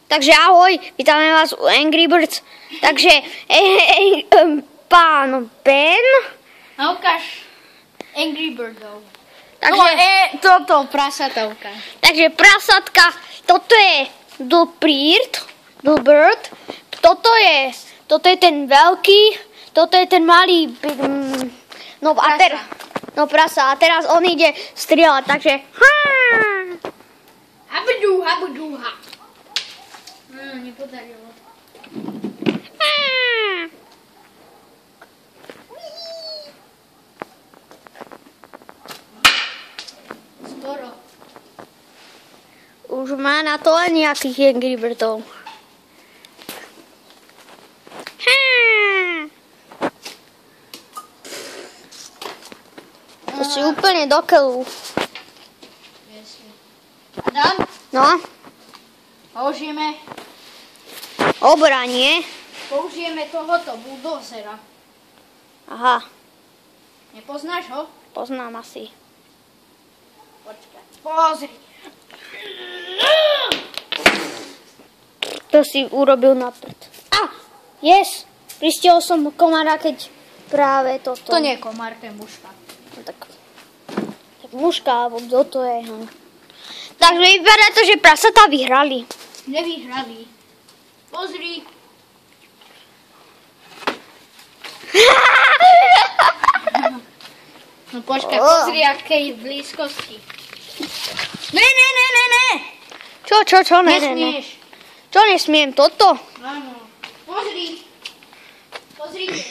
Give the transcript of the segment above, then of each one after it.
Takže ahoj, vítame vás u Angry Birds. Takže pán Ben. A ukáž Angry Birdov. Takže, Toto prasata ukáž. Takže prasatka, toto je Bird. Toto je ten veľký, toto je ten malý, prasa. A teraz on ide strieľať, takže Habudúha. Nepodarilo. Skoro. už má na to len nejakých Angry Birdov. To si úplne do keľu. Adam, No, použijeme obranie. tohoto buldozera. Aha, Nepoznáš ho? poznám asi. Počkaj. Pozri. To si urobil na prd. Yes! Pristihol som komára, keď práve toto. To nie je komár, to je muška. No tak muška, alebo kto to je. Takže vypadá to, že prasatá vyhrali. Nevyhrali. Pozri. No počkaj, pozri, aké je v blízkosti. Ne. Čo? Ne. Nesmieš. Čo nesmiem? Toto? Áno. Pozri. Pozrite.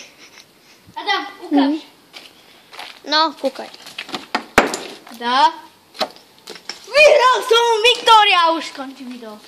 Adam, ukáž. No, kúkaj. Vyhral som, Viktória, už skončí video.